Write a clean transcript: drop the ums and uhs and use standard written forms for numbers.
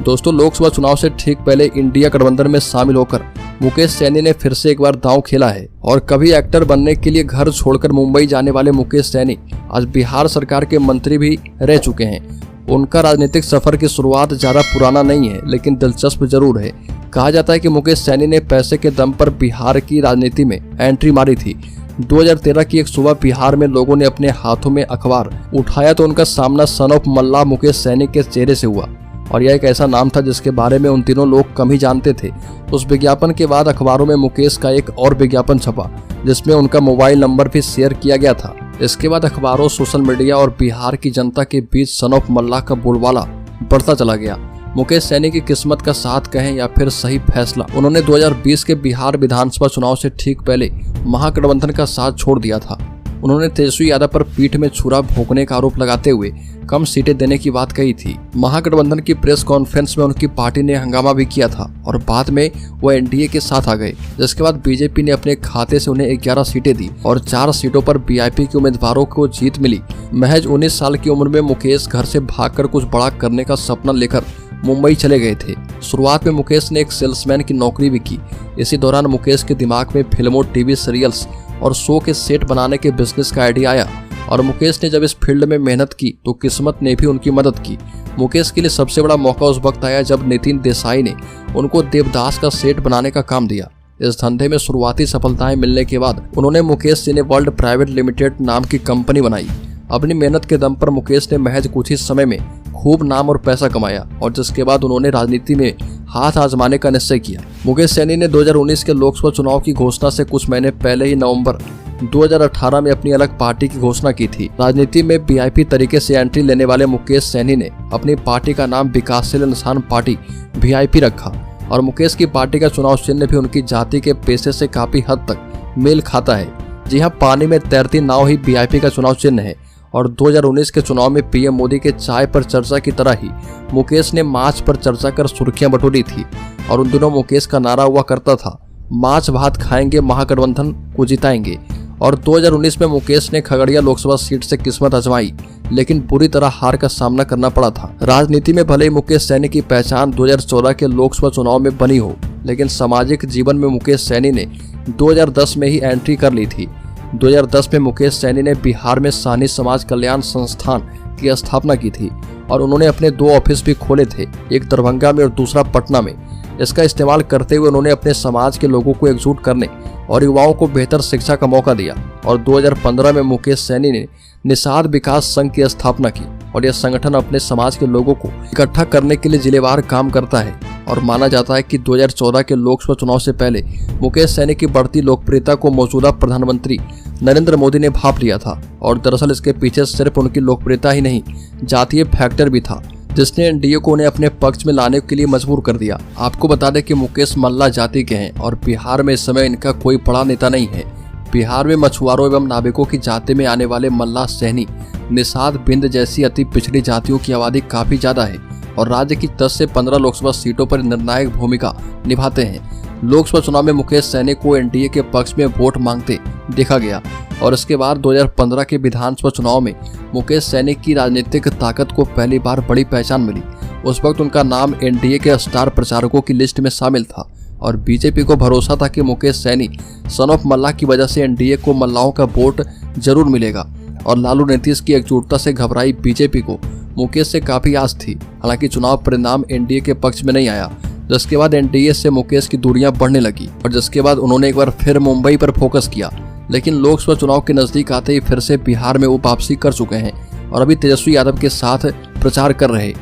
दोस्तों, लोकसभा चुनाव से ठीक पहले इंडिया गठबंधन में शामिल होकर मुकेश सैनी ने फिर से एक बार दांव खेला है और कभी एक्टर बनने के लिए घर छोड़कर मुंबई जाने वाले मुकेश सैनी आज बिहार सरकार के मंत्री भी रह चुके हैं। उनका राजनीतिक सफर की शुरुआत ज्यादा पुराना नहीं है, लेकिन दिलचस्प जरूर है। कहा जाता है कि मुकेश सैनी ने पैसे के दम पर बिहार की राजनीति में एंट्री मारी थी। 2013 की एक सुबह बिहार में लोगों ने अपने हाथों में अखबार उठाया तो उनका सामना सन ऑफ मल्लाह मुकेश सैनी के चेहरे से हुआ और यह एक ऐसा नाम था जिसके बारे में उन तीनों लोग कम ही जानते थे। उस विज्ञापन के बाद अखबारों में मुकेश का एक और विज्ञापन छपा जिसमें उनका मोबाइल नंबर भी शेयर किया गया था। इसके बाद अखबारों, सोशल मीडिया और बिहार की जनता के बीच सन ऑफ मल्लाह का बोलबाला बढ़ता चला गया। मुकेश सैनी की किस्मत का साथ कहें या फिर सही फैसला, उन्होंने 2020 के बिहार विधानसभा चुनाव से ठीक पहले महागठबंधन का साथ छोड़ दिया था। उन्होंने तेजस्वी यादव पर पीठ में छुरा भोंकने का आरोप लगाते हुए कम सीटें देने की बात कही थी। महागठबंधन की प्रेस कॉन्फ्रेंस में उनकी पार्टी ने हंगामा भी किया था और बाद में वो एनडीए के साथ आ गए, जिसके बाद बीजेपी ने अपने खाते से उन्हें 11 सीटें दी और 4 सीटों पर वीआईपी के उम्मीदवारों को जीत मिली। महज 19 साल की उम्र में मुकेश घर से भागकर कुछ बड़ा करने का सपना लेकर मुंबई चले गए थे। शुरुआत में मुकेश ने एक सेल्समैन की नौकरी भी की। इसी दौरान मुकेश के दिमाग में फिल्मों, टीवी सीरियल्स और शो के सेट बनाने के बिजनेस का आइडिया आया और मुकेश ने जब इस फील्ड में मेहनत की तो किस्मत ने भी उनकी मदद की। मुकेश के लिए सबसे बड़ा मौका उस वक्त आया जब नितिन देसाई ने उनको देवदास का सेट बनाने का काम दिया। इस धंधे में शुरुआती सफलताएं मिलने के बाद उन्होंने मुकेश सिने वर्ल्ड प्राइवेट लिमिटेड नाम की कंपनी बनाई। अपनी मेहनत के दम पर मुकेश ने महज कुछ ही समय में खूब नाम और पैसा कमाया और जिसके बाद उन्होंने राजनीति में हाथ आजमाने का निश्चय किया। मुकेश सैनी ने 2019 के लोकसभा चुनाव की घोषणा से कुछ महीने पहले ही नवंबर 2018 में अपनी अलग पार्टी की घोषणा की थी। राजनीति में वीआईपी तरीके से एंट्री लेने वाले मुकेश सैनी ने अपनी पार्टी का नाम विकासशील इंसान पार्टी वीआईपी रखा और मुकेश की पार्टी का चुनाव चिन्ह भी उनकी जाति के पेशे से काफी हद तक मेल खाता है। जी हाँ, पानी में तैरती नाव ही वीआईपी का चुनाव चिन्ह है और 2019 के चुनाव में पीएम मोदी के चाय पर चर्चा की तरह ही मुकेश ने माछ पर चर्चा कर सुर्खियां बटोरी थी और उन दिनों मुकेश का नारा हुआ करता था, माछ भात खाएंगे महागठबंधन को जिताएंगे। और 2019 में मुकेश ने खगड़िया लोकसभा सीट से किस्मत आजमाई, लेकिन बुरी तरह हार का सामना करना पड़ा था। राजनीति में भले ही मुकेश सैनी की पहचान 2014 के लोकसभा चुनाव में बनी हो, लेकिन सामाजिक जीवन में मुकेश सैनी ने 2010 में ही एंट्री कर ली थी। 2010 में मुकेश सैनी ने बिहार में सानी समाज कल्याण संस्थान की स्थापना की थी और उन्होंने अपने 2 ऑफिस भी खोले थे, एक दरभंगा में और दूसरा पटना में। इसका इस्तेमाल करते हुए उन्होंने अपने समाज के लोगों को एकजुट करने और युवाओं को बेहतर शिक्षा का मौका दिया और 2015 में मुकेश सैनी ने निषाद विकास संघ की स्थापना की और यह संगठन अपने समाज के लोगों को इकट्ठा करने के लिए जिलेवार काम करता है। और माना जाता है कि 2014 के लोकसभा चुनाव से पहले मुकेश सैनी की बढ़ती लोकप्रियता को मौजूदा प्रधानमंत्री नरेंद्र मोदी ने भांप लिया था और दरअसल इसके पीछे सिर्फ उनकी लोकप्रियता ही नहीं, जातीय फैक्टर भी था जिसने एनडीए को उन्हें अपने पक्ष में लाने के लिए मजबूर कर दिया। आपको बता दें कि मुकेश मल्ला जाति के हैं और बिहार में इस समय इनका कोई बड़ा नेता नहीं है। बिहार में मछुआरों एवं नाविकों की जाति में आने वाले मल्ला, सैनी, निषाद, बिंद जैसी अति पिछड़ी जातियों की आबादी काफी ज्यादा है और राज्य की 10 से 15 लोकसभा सीटों पर निर्णायक भूमिका निभाते हैं। लोकसभा चुनाव में मुकेश सैनी को एनडीए के पक्ष में वोट मांगते देखा गया और इसके बाद 2015 के विधानसभा चुनाव में मुकेश सैनी की राजनीतिक ताकत को पहली बार बड़ी पहचान मिली। उस वक्त उनका नाम एनडीए के स्टार प्रचारकों की लिस्ट में शामिल था और बीजेपी को भरोसा था कि मुकेश सैनी सन ऑफ मल्लाह की वजह से एनडीए को मल्लाहों का वोट जरूर मिलेगा और लालू नीतीश की एकजुटता से घबराई बीजेपी को मुकेश से काफी आस थी। हालांकि चुनाव परिणाम एनडीए के पक्ष में नहीं आया, जिसके बाद एनडीए से मुकेश की दूरियां बढ़ने लगी और जिसके बाद उन्होंने एक बार फिर मुंबई पर फोकस किया। लेकिन लोकसभा चुनाव के नजदीक आते ही फिर से बिहार में वो वापसी कर चुके हैं और अभी तेजस्वी यादव के साथ प्रचार कर रहे।